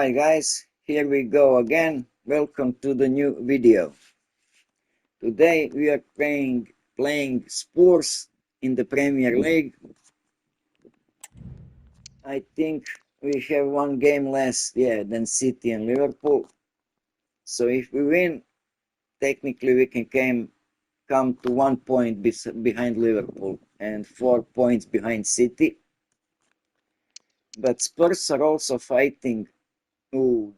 Alright guys, here we go again. Welcome to the new video. Today we are playing Spurs in the Premier League. I think we have one game less than City and Liverpool. So if we win, technically we can come to 1 point behind Liverpool and 4 points behind City. But Spurs are also fighting.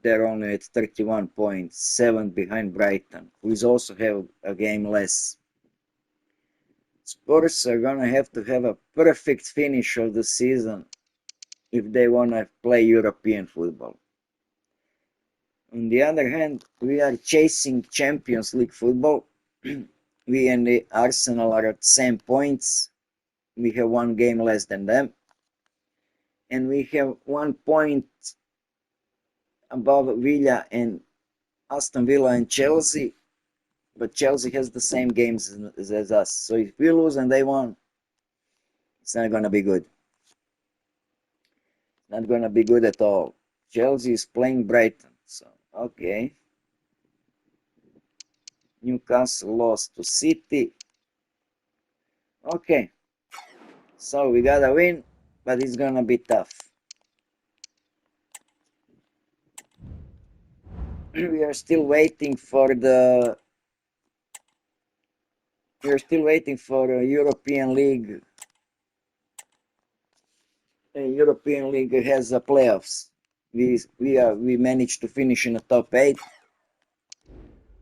They're only at 31 points, 7 behind Brighton, who also have a game less. Spurs are gonna have to have a perfect finish of the season if they wanna play European football. On the other hand, we are chasing Champions League football. We and the Arsenal are at the same points. We have one game less than them. And we have 1 point above Villa and Aston Villa and Chelsea, but Chelsea has the same games as us. So if we lose and they won, it's not gonna be good. Not gonna be good at all. Chelsea is playing Brighton, so okay. Newcastle lost to City. Okay, so we gotta win, but it's gonna be tough. We are still waiting for a European League. European League has a playoffs. We managed to finish in the top 8,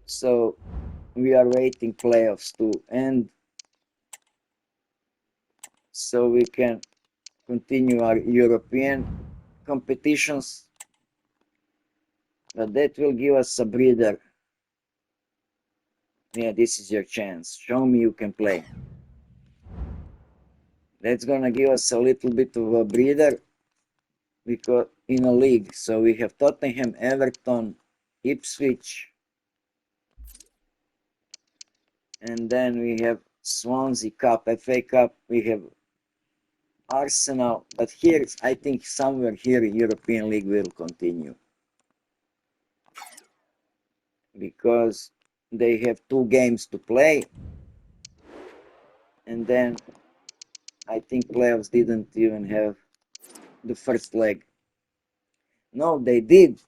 so we are waiting playoffs to end, so we can continue our European competitions. But that will give us a breather. Yeah, this is your chance. Show me you can play. That's gonna give us a little bit of a breather because in a league. So we have Tottenham, Everton, Ipswich, and then we have Swansea Cup, FA Cup. We have Arsenal, but here I think somewhere here European League will continue because they have 2 games to play, and then I think playoffs didn't even have the first leg. No, they did.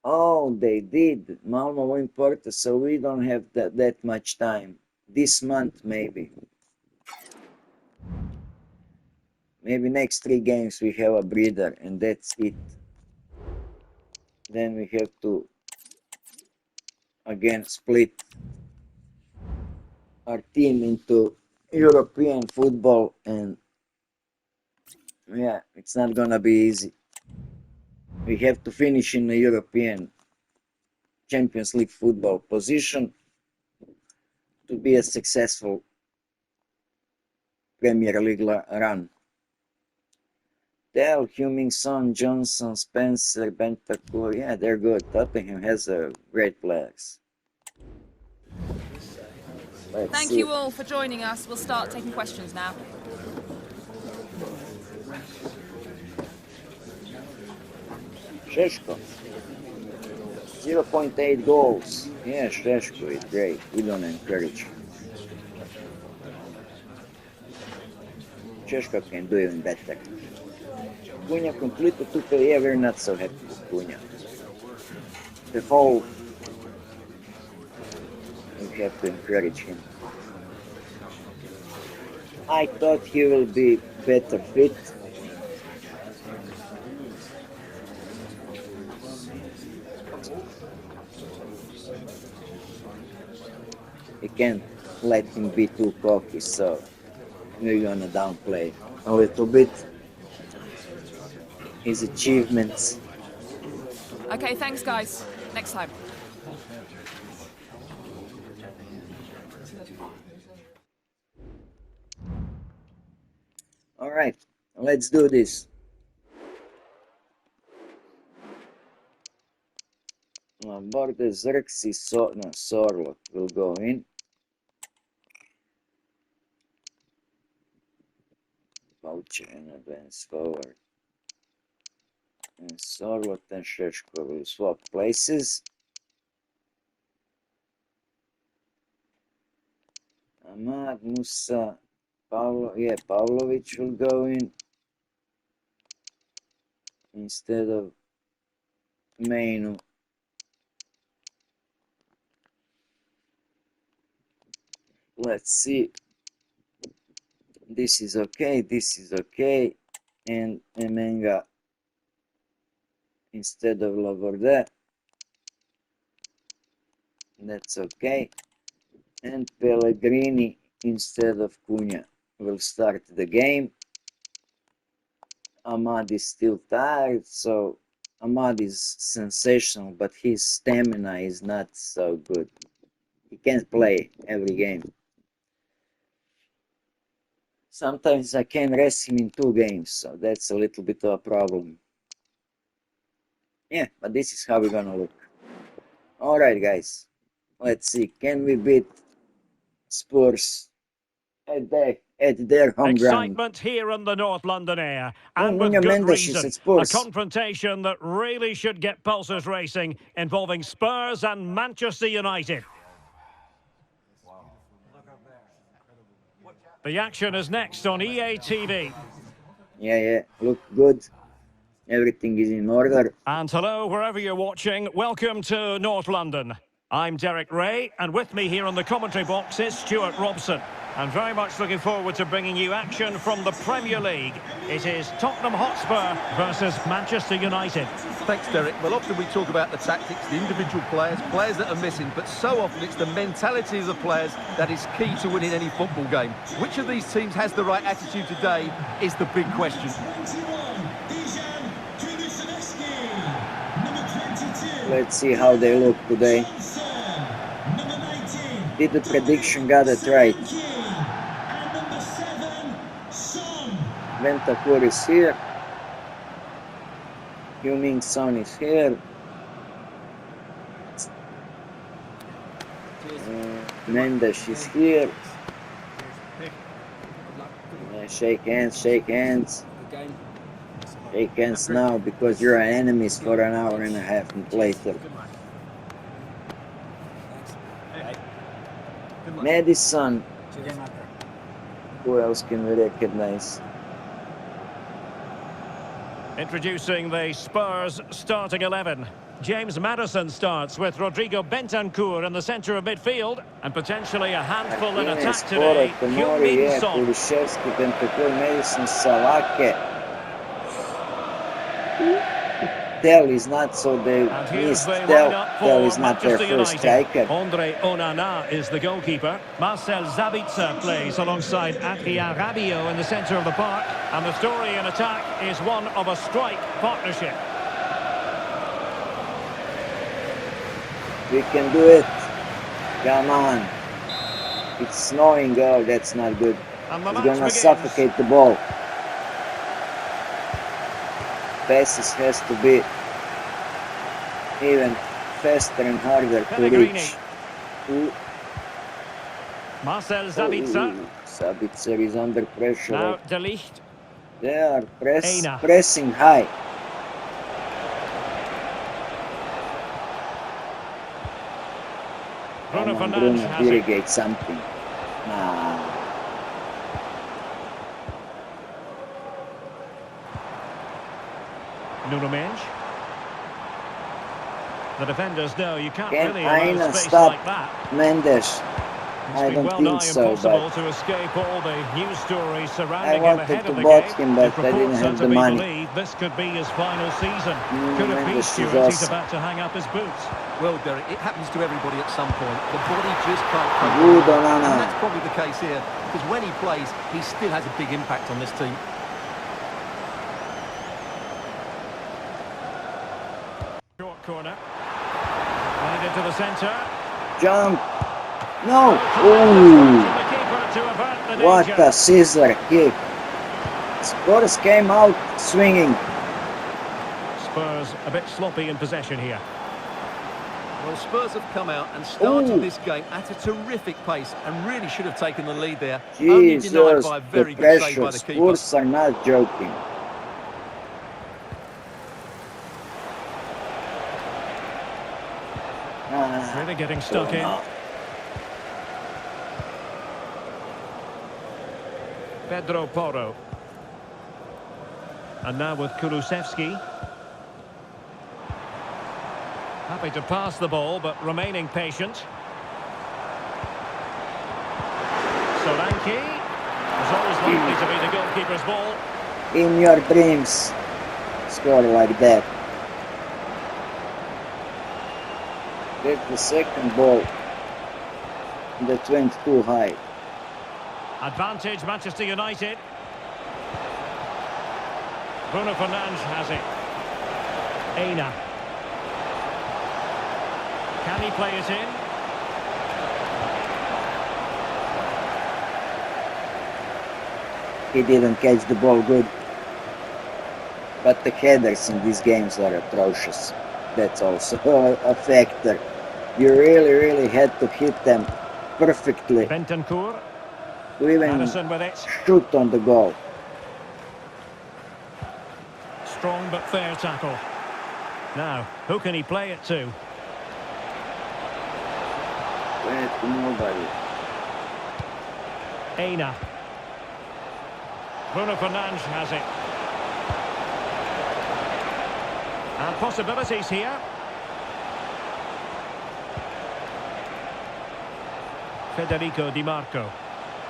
Oh, they did. Malmo won Porto, so we don't have that much time. This month, maybe. Maybe next 3 games we have a breather, and that's it. Then we have to again split our team into European football, and yeah, it's not gonna be easy. We have to finish in the European Champions League football position to be a successful Premier League run. Dell, Hummingson, Johnson, Spencer, Bentancur, yeah, they're good. Tottenham has great players. Thank you all for joining us. We'll start taking questions now. Šeško, 0.8 goals. Yeah, Šeško is great. We don't encourage him. Šeško can do even better. Cunha completed 2 yeah, we're not so happy with Cunha. The whole, we have to encourage him. I thought he will be better fit. We can't let him be too cocky, so we're gonna downplay a little bit his achievements. Okay, thanks guys. Next time. Alright, let's do this. Laborde, Xerxes, Sorloth will go in. Voucher and advance forward. And Sorloth and Šeško will swap places. Ahmad, Musa, Pavlovic will go in instead of Mainu. Let's see. This is okay, this is okay. And Emenga instead of Laborde. That's okay. And Pellegrini instead of Cunha will start the game. Ahmad is still tired, so Ahmad is sensational, but his stamina is not so good. He can't play every game. Sometimes I can rest him in 2 games, so that's a little bit of a problem. Yeah, but this is how we're gonna look. Alright guys, let's see, can we beat Spurs at their home ground? Excitement here in the North London air, Oh, and with Nuno good Mendes is reason. at Spurs. A confrontation that really should get pulses racing, involving Spurs and Manchester United. The action is next on EA TV. Yeah, look good. Everything is in order. And hello, wherever you're watching, welcome to North London. I'm Derek Ray, and with me here on the commentary box is Stuart Robson. I'm very much looking forward to bringing you action from the Premier League. It is Tottenham Hotspur versus Manchester United. Thanks, Derek. Well, often we talk about the tactics, the individual players that are missing, but so often it's the mentality of the players that is key to winning any football game. Which of these teams has the right attitude today is the big question. Let's see how they look today. Did the prediction got it right? Bentancur is here. Heung-min Son is here. Mendes is here. Shake hands, shake hands. Shake hands now because you're enemies for an hour and a half later. Madison. Who else can we recognize? Introducing the Spurs starting 11. James Maddison starts with Rodrigo Bentancur in the centre of midfield, and potentially a handful in attack today. Heung-min Son. Kulusevski, Bentancur, Madison, Salake. Dell is not, so they missed Dell is not their first striker. Andre Onana is the goalkeeper. Marcel Sabitzer plays alongside Adrien Rabiot in the centre of the park. And the story in attack is one of a strike partnership. We can do it. Come on. It's snowing. Oh, that's not good. It's gonna suffocate the ball. Passes has to be even faster and harder to reach. Marcel Sabitzer. Sabitzer is under pressure. Now De Ligt. They are pressing high. Bruno irrigate something. Nah. Nuno Mendes. The defenders know you can't Can really allow space stop like that. Mendes? I don't think so, but to escape all the news stories surrounding I wanted to watch him, but I didn't have the money. This could be his final season. Could it be, Mendes is Stuart? awesome. He's about to hang up his boots. Well, Derek, it happens to everybody at some point. The body just can't cope. Good, And Onana. that's probably the case here, because when he plays, he still has a big impact on this team. Short corner. Running into the centre. Jump. No. Ooh. What a scissor kick. Spurs came out swinging. Spurs a bit sloppy in possession here. Well, Spurs have come out and started this game at a terrific pace and really should have taken the lead there. Only denied Jesus, by a the very good save by pressure. the keeper. Spurs are not joking. Really getting stuck in. Pedro Porro. And now with Kulusevski. Happy to pass the ball, but remaining patient. Solanke is always likely to be the goalkeeper's ball. In your dreams, score like that. That's the second ball that went too high. Advantage Manchester United. Bruno Fernandes has it. Aina. Can he play it in? He didn't catch the ball good. But the headers in these games are atrocious. That's also a factor. You really had to hit them perfectly Bentancur. to even Madison with it. shoot on the goal. Strong but fair tackle. Now, who can he play it to? Play it to nobody. Aina. Bruno Fernandes has it. And possibilities here. Federico Di Marco.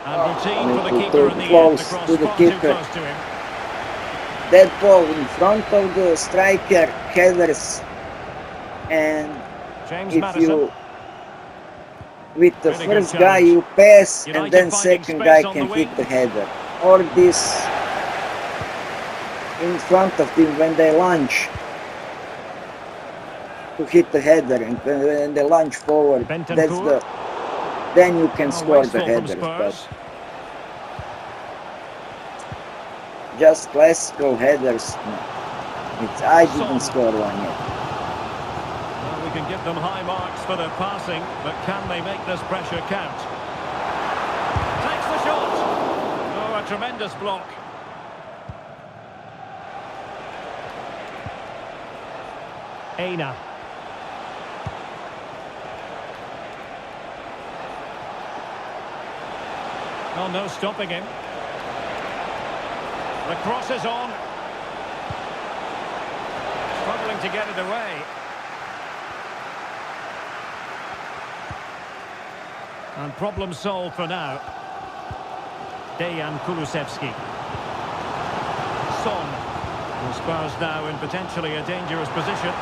And routine for the keeper in the end. The cross to the far too keeper. close to him. That ball in front of the striker, headers, and James if Madison. you with the Really good first guy challenge. you pass United and then finding second space guy on can the hit wing. the header, or this in front of them when they lunge to hit the header, and when they lunge forward, Bentancur. that's the then you can score the Wasteful from headers. But Spurs. just classical headers, no. I didn't score one yet. Well, we can give them high marks for their passing, but can they make this pressure count? Takes the shot. Oh, a tremendous block. Aina. Oh, no stopping him. The cross is on. Struggling to get it away. And problem solved for now. Dejan Kulusevski. Son. And Spurs now in potentially a dangerous position.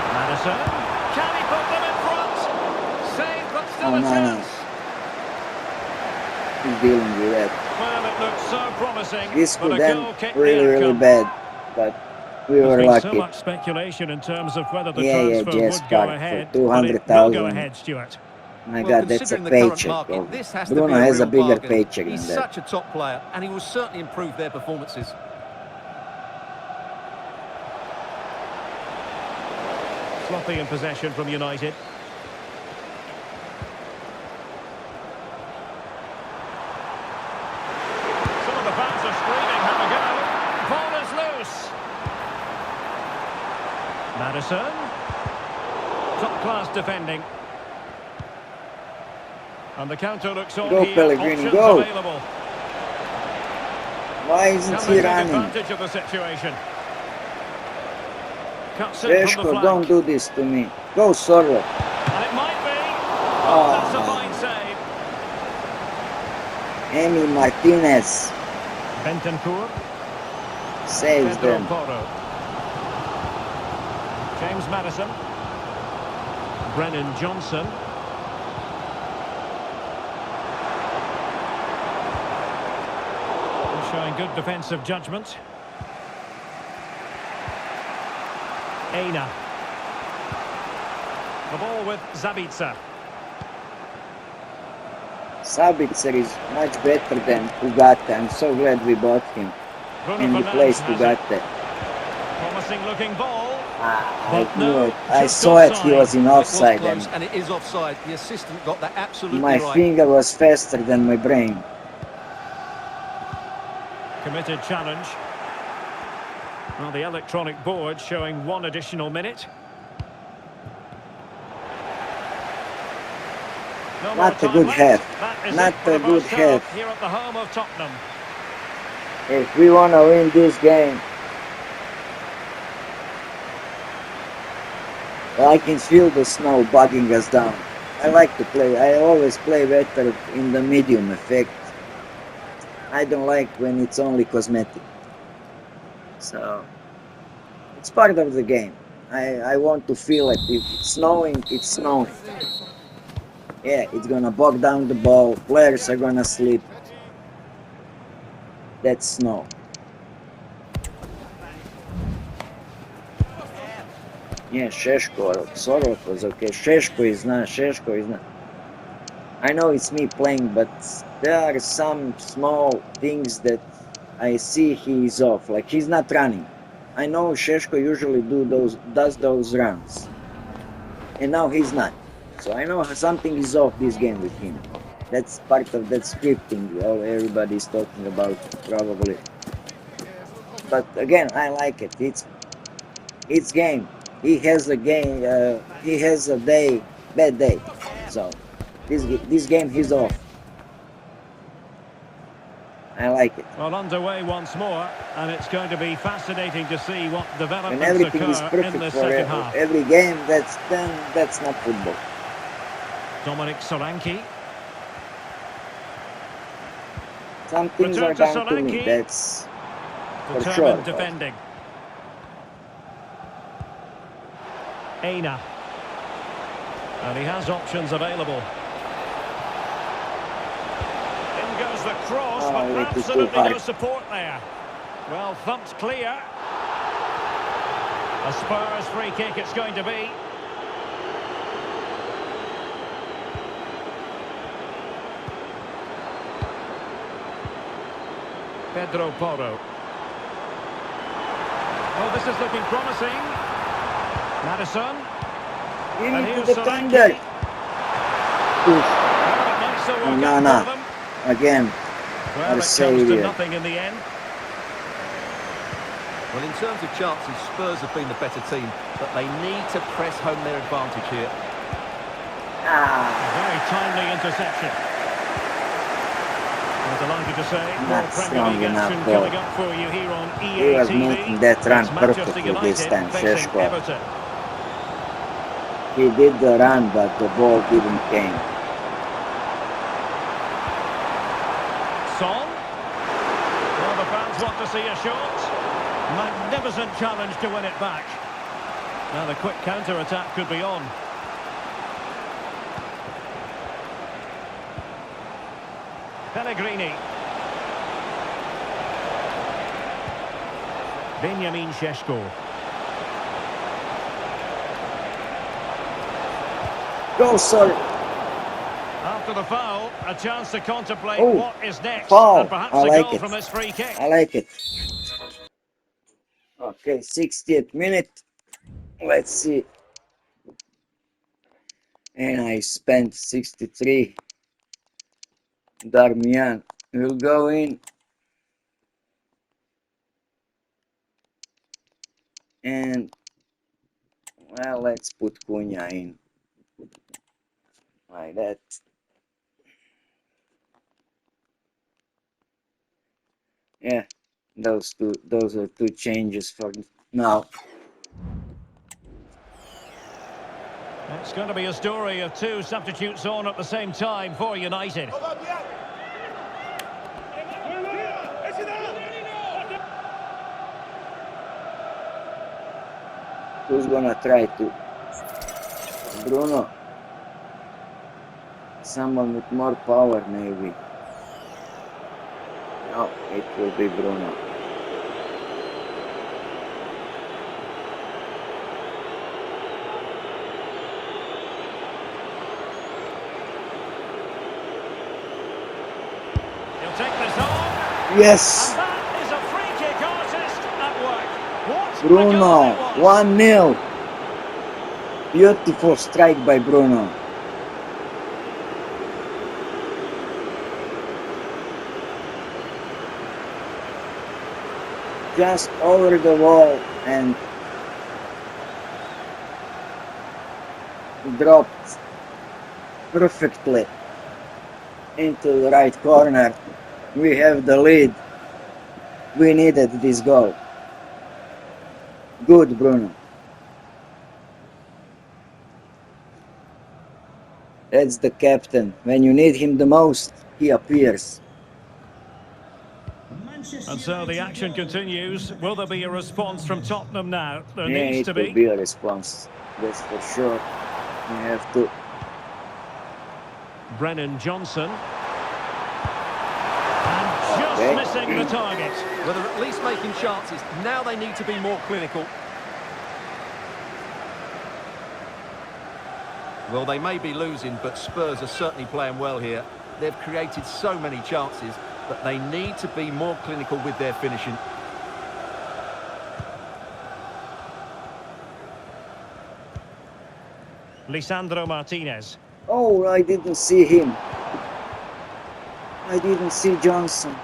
Madison. Can he put them in front? Save, but still a chance. He's dealing with that. Well, it looked so promising. This but could a end goal kicked really the outcome. bad, but we There's were been lucky. so much speculation in terms of whether the Yeah, transfer Jess would go Park ahead, for but it will 200,000. go ahead, Stuart. My Well, God, that's a considering the current paycheck. market, this has to Bruno be a has a real bigger bargain. paycheck He's than that. such a top player, and he will certainly improve their performances. Sloppy in possession from United. Some of the fans are screaming, have a go. Ball is loose. Madison. Top-class defending. And the counter looks on Go, here. Pellegrini, Options go. available. Why isn't Can he they take running? advantage of the situation? Cuts it from the Reshko, flank. don't do this to me. Go, Sorlo. And it might be. Oh, that's a fine save. Emi Martinez Bentancur. saves Pedro them. Porro. James Madison. Brennan Johnson. Showing good defensive judgment. Aina. The ball with Zabitzer. Sabitzer is much better than Ugarte. I'm so glad we bought him Bruno and Fernandes replaced has it. Ugarte. Promising looking ball. I But knew no, it. I just saw it. He offside. was in It was offside, close, and and it is offside. The assistant got that absolutely my right. finger was faster than my brain. Committed challenge. Well, the electronic board showing one additional minute. No more Not a time good left. half. That is Not it for a the good first half half. here at the home of Tottenham. If we want to win this game, I can feel the snow bugging us down. I like to play. I always play better in the medium effect. I don't like when it's only cosmetic. So it's part of the game. I want to feel it. If it's snowing, it's snowing. Yeah, it's gonna bog down the ball. Players are gonna slip. That's snow. Yeah, Šeško, Sorot was okay. Šeško is not. I know it's me playing, but there are some small things that I see he is off. Like he's not running. I know Šeško usually does those runs, and now he's not. So I know something is off this game with him. That's part of that scripting. Everybody's talking about probably. But again, I like it. It's game. He has a game. He has a bad day. So this game he's off. I like it. Well, underway once more, and it's going to be fascinating to see what When developments everything is occur in perfect the for second half. every game, that's not football. Dominic Solanke. Some things Return are to down to me. Solanke. That's for Determined sure. defending. Aina. And he has options available. In goes the cross, Oh, but it is too absolutely high. no support there. Well, thumped clear. A Spurs free kick it's going to be. Pedro Porro. Oh, this is looking promising. Madison. Give And me to here's the Solanke. defender. Oof. Well, it might still work No, out no. for them. Again, Well, I'll it say comes to it. nothing in the end. Well, in terms of chances, Spurs have been the better team, but they need to press home their advantage here. Ah, Very timely interception. I'm delighted to say, more Not Premier strong League enough action goal. coming up for you here on EA he was TV. making that run It's Manchester perfectly United this time, facing Šeško. Everton. He did the run, but the ball didn't came. Son. Well, the fans want to see a shot. Magnificent challenge to win it back. Now the quick counter-attack could be on. Pellegrini. Benjamin Šeško. Go, sir. After the foul, a chance to contemplate Oh, what is next. foul. And perhaps I a like goal it. from this free kick. I like it. Okay, 60th minute. Let's see. And I spent 63. Darmian will go in. And, well, let's put Cunha in. Like that. Yeah, those are two changes for now. It's going to be a story of two substitutes on at the same time for United. Who's gonna try to? Bruno. Someone with more power, maybe. No, it will be Bruno. He'll take this on. Yes! And that is a free kick artist at work. What a Bruno, goal it was. 1-0. Beautiful strike by Bruno. Just over the wall and dropped perfectly into the right corner. We have the lead. We needed this goal. Good, Bruno. That's the captain. When you need him the most, he appears. And so the action continues. Will there be a response from Tottenham now? There Yeah, needs to it will be. be a response. That's for sure. We have to. Brennan Johnson. And just Okay. missing the target. Well, they're at least making chances. Now they need to be more clinical. Well, they may be losing, but Spurs are certainly playing well here. They've created so many chances, but they need to be more clinical with their finishing. Lisandro Martinez. Oh, I didn't see him. I didn't see Johnson.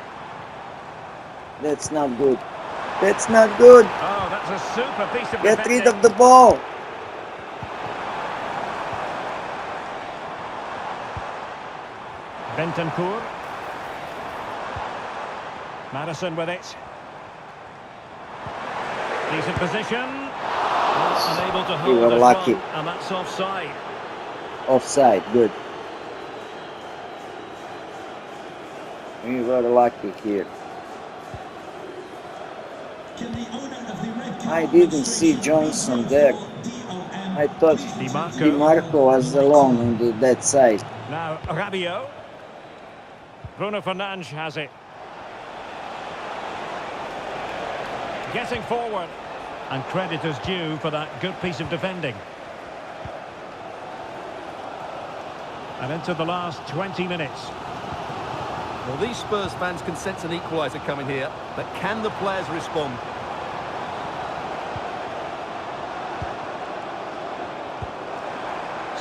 That's not good. That's not good. Oh, that's a super piece of Get rid defending. of the ball. Bentancur. Madison with it. Decent position. Well, unable to We hold were this lucky. one, and that's offside. Offside, good. We were lucky here. I didn't see Johnson there. I thought Di Marco was alone on that side. Now, Rabiot. Bruno Fernandes has it. Getting forward. And credit is due for that good piece of defending. And into the last 20 minutes. Well, these Spurs fans can sense an equaliser coming here, but can the players respond?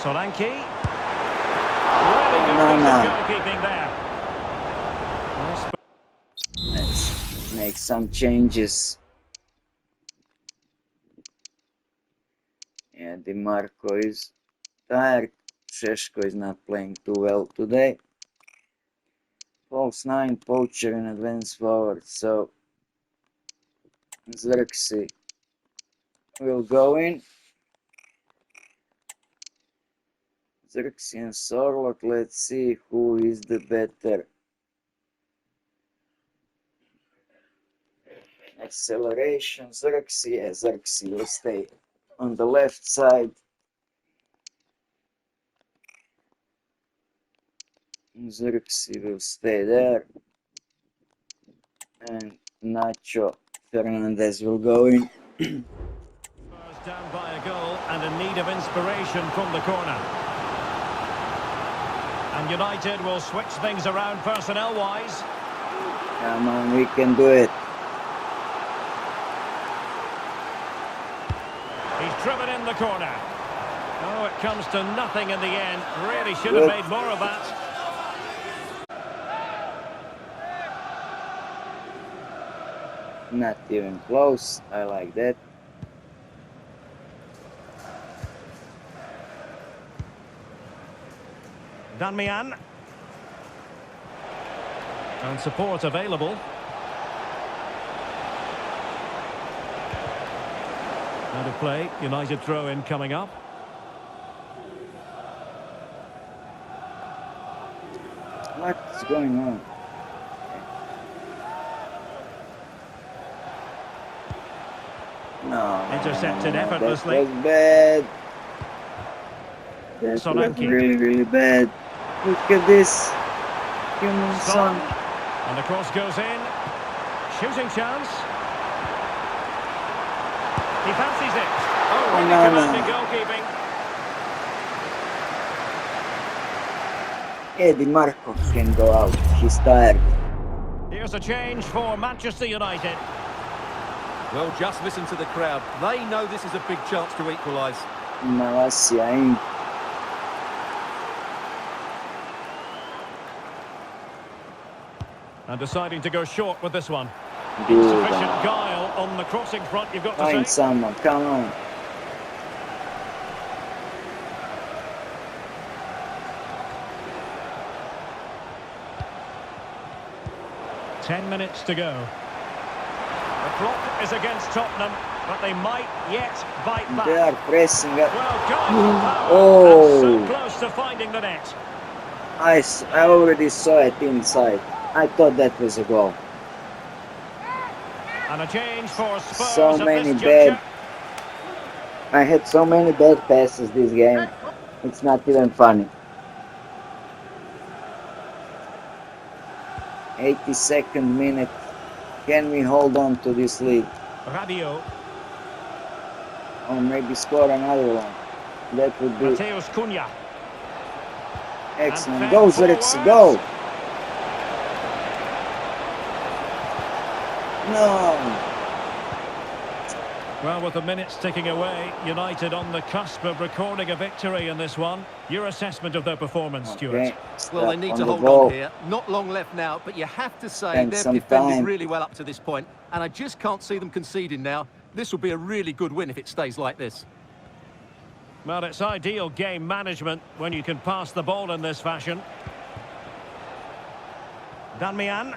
Solanke. Really good piece of goalkeeping there. Well, Let's make some changes. Yeah, Di Marco is tired. Šeško is not playing too well today. False 9, poacher and advanced forward. So Xerxes will go in. Xerxes and Sorloth. Let's see who is the better. Acceleration. Xerxes. Yeah, Xerxes will stay on the left side. Xerxes will stay there. And Nacho Fernandez will go in. Spurs down by a goal and in need of inspiration from the corner. And United will switch things around personnel-wise. Come on, we can do it. He's driven in the corner. Oh, it comes to nothing in the end. Really should have made more of that. Not even close. I like that. Danmian. And support available. Out of play, United throw-in coming up. What's going on? No. Intercepted effortlessly. That was bad. That was Solanke. really, really bad. Look at this. Human son. And the cross goes in. Shooting chance. He fancies it. Oh, really no, commanding no. goalkeeping. Di Marco can go out. He's tired. Here's a change for Manchester United. Well, just listen to the crowd. They know this is a big chance to equalise. Malasia in. And deciding to go short with this one. Good. Insufficient guile on the crossing front, you've got to Find say. someone. Come on. 10 minutes to go. The clock is against Tottenham, but they might yet bite back. They are pressing up. Well, gone power, Oh. and so close to finding the net. I already saw it inside. I thought that was a goal. And a change for Spurs So at many this bad. juncture. I had so many bad passes this game. It's not even funny. 82nd minute. Can we hold on to this lead? Rabiot, Or maybe score another one? That would be Mateus Cunha. excellent. And Go, fed Zirkzee, go! forwards. No! Well, with the minutes ticking away, United on the cusp of recording a victory in this one. Your assessment of their performance, Stuart? Okay. Well, they Stop need on to the hold ball. on here. Not long left now, but you have to say Spend they've some defended time. really well up to this point, and I just can't see them conceding now. This will be a really good win if it stays like this. Well, it's ideal game management when you can pass the ball in this fashion. Danmian.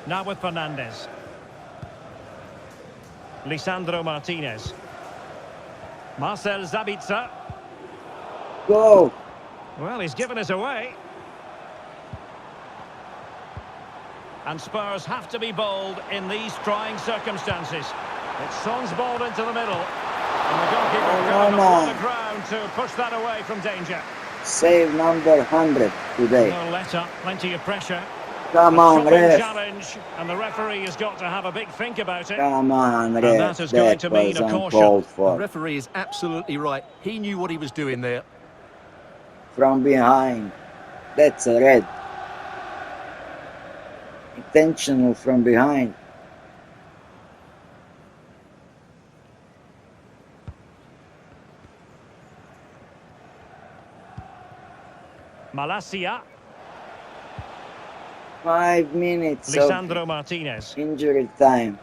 Now with Fernandes. Lisandro Martinez. Marcel Sabitzer. Go! Well, he's given us away. And Spurs have to be bold in these trying circumstances. It's Son's ball into the middle. And the goalkeeper going on the ground to push that away from danger. Save number 100 today. No let up, plenty of pressure. Come A on, shocking ref. challenge, and the referee has got to have a big think about it. Come on, And ref. that is going That to mean was a caution. uncalled The for. referee is absolutely right. He knew what he was doing there. From behind. That's a red. Intentional from behind. Malacia, 5 minutes Lisandro of Martinez. injury time.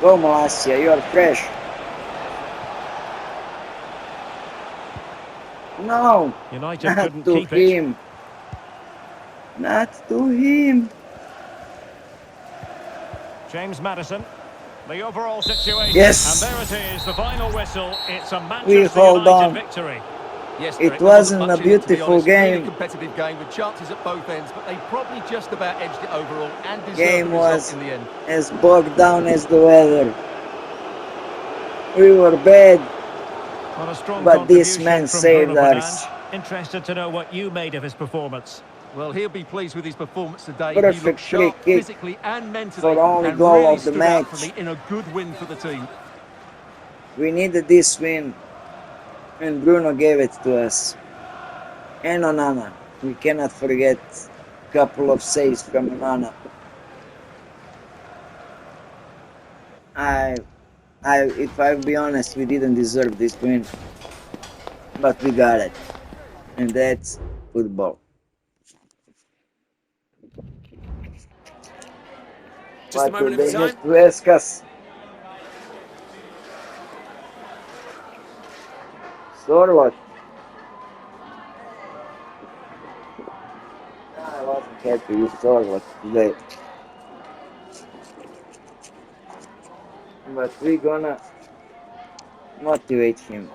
Go, Malacia, you are fresh. No, United not couldn't to keep it. him. Not to him. James Maddison. The overall situation. Yes. And there it is, the final whistle. It's a We Manchester hold United on. victory. Yes, It Derek, there wasn't wasn't a much in it, to be beautiful honest. game. Really competitive game with chances at both ends, but they probably just about edged it overall and deserved Game the result was in the end. as bogged down as the weather. We were bad, What a strong but this contribution man from saved Bruno us. Fernandes. Interested to know what you made of his performance. Well, he'll be pleased with his performance today. Perfect He looked free sharp kick physically and mentally, for the only and goal really of the stood out for match. me in a good win for the team. We needed this win, and Bruno gave it to us. And Onana. We cannot forget a couple of saves from Onana. If I'll be honest, we didn't deserve this win, but we got it, and that's football. Just a What moment do of they time. have to ask us? Squadĺ. I wasn't happy with Squadĺ today. But we're gonna motivate him.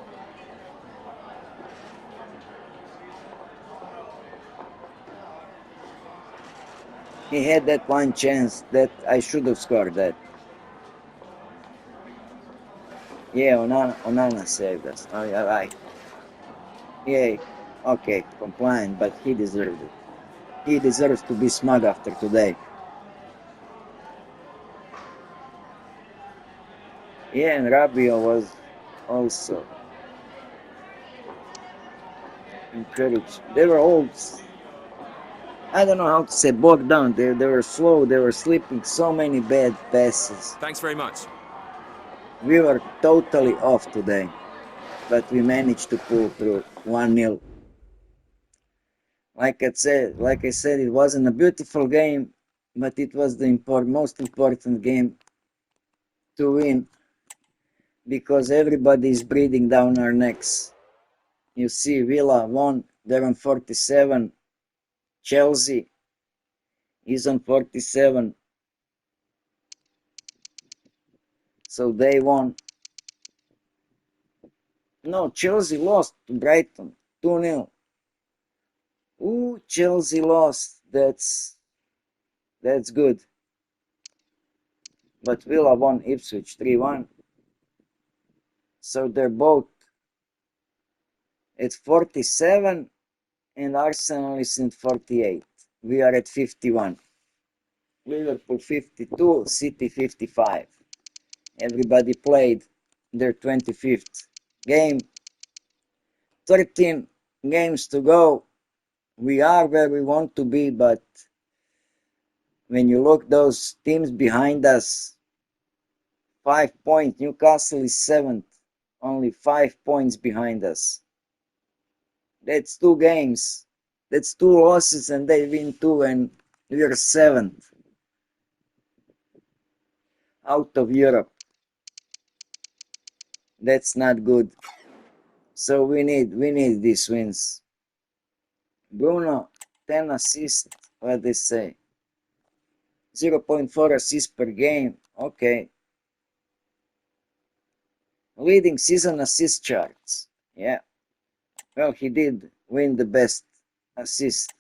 He had that one chance that I should have scored that. Yeah, Onana saved us. Oh, yeah, right. Yeah, okay, compliant, but he deserved it. He deserves to be smug after today. Yeah, and Rabiot was also encouraged. They were all, I don't know how to say, bogged down. They were slow, they were slipping so many bad passes. Thanks very much. We were totally off today, but we managed to pull through 1-0. Like I said, it wasn't a beautiful game, but it was the most important game to win, because everybody is breathing down our necks. You see, Villa won, they're on 47, Chelsea is on 47. So they won. No, Chelsea lost to Brighton 2-0. Ooh, Chelsea lost. That's good. But Villa won Ipswich 3-1. So they're both at 47 and Arsenal is in 48. We are at 51. Liverpool 52, City 55. Everybody played their 25th game. 13 games to go. We are where we want to be, but when you look those teams behind us, 5 points. Newcastle is 7th, only 5 points behind us. That's 2 games. That's 2 losses and they win 2 and we are 7th out of Europe. That's not good. So we need these wins. Bruno, 10 assists, what they say? 0.4 assists per game. Okay. Leading season assist charts. Yeah. Well, he did win the best assist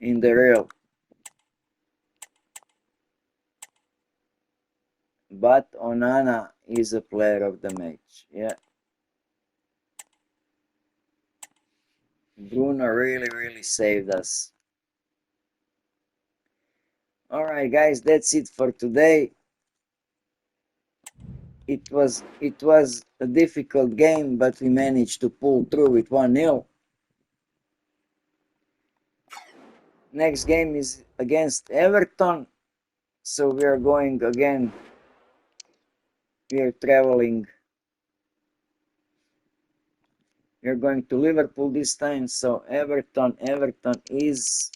in the Real. But Onana is a player of the match. Yeah. Bruno really saved us. Alright guys, that's it for today. It was a difficult game, but we managed to pull through with 1-0. Next game is against Everton. So we are going again. We are traveling. We are going to Liverpool this time. So Everton is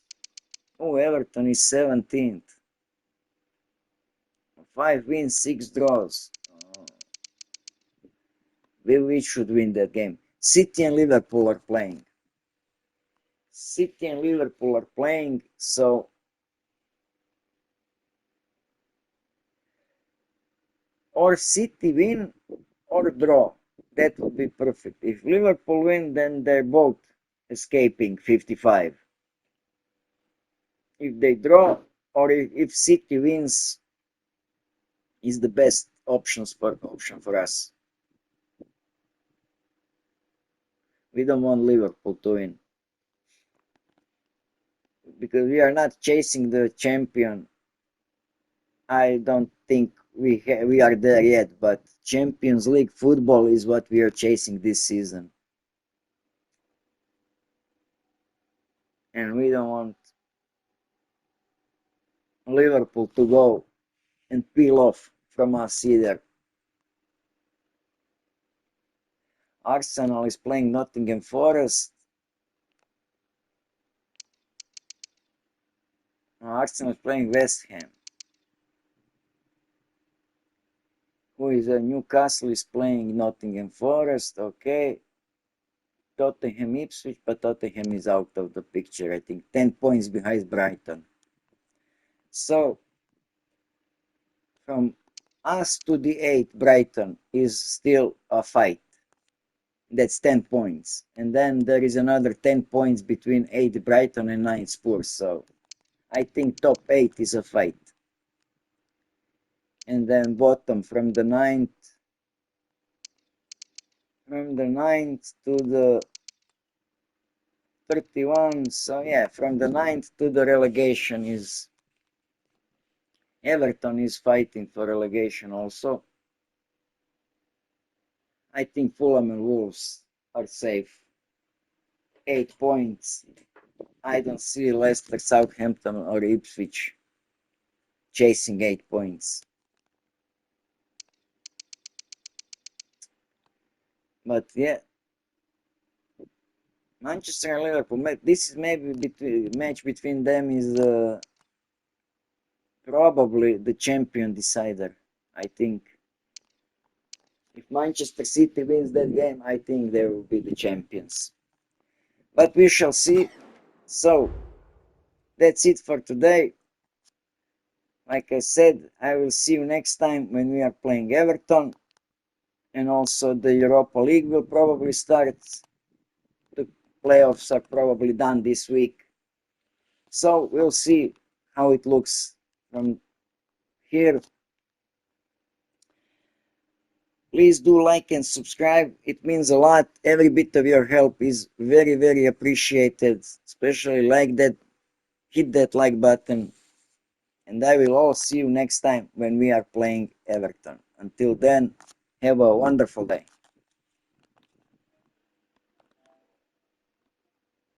17th. 5 wins, 6 draws. We should win that game. City and Liverpool are playing. So or City win or draw. That would be perfect. If Liverpool win, then they're both escaping 55. If they draw or if City wins, is the best option for us. We don't want Liverpool to win because we are not chasing the champion. I don't think we are there yet, but Champions League football is what we are chasing this season. And we don't want Liverpool to go and peel off from us either. Arsenal is playing Nottingham Forest. Arsenal is playing West Ham. Newcastle is playing Nottingham Forest. Okay. Tottenham Ipswich, but Tottenham is out of the picture, I think. 10 points behind Brighton. So, from us to the 8th, Brighton is still a fight. That's 10 points. And then there is another 10 points between 8th Brighton and 9th Spurs. So, I think top 8 is a fight. And then bottom from the 9th to the 31. So yeah, from the 9th to the relegation is Everton is fighting for relegation also. I think Fulham and Wolves are safe. 8 points. I don't see Leicester, Southampton or Ipswich chasing 8 points. But yeah, Manchester and Liverpool. This is maybe match between them is probably the champion decider. I think if Manchester City wins that game, I think they will be the champions. But we shall see. So that's it for today. Like I said, I will see you next time when we are playing Everton, and also the Europa League will probably start. The playoffs are probably done this week, so we'll see how it looks from here. Please do like and subscribe. It means a lot. Every bit of your help is very, very appreciated. Especially like that. Hit that like button. And I will all see you next time when we are playing Everton. Until then, have a wonderful day.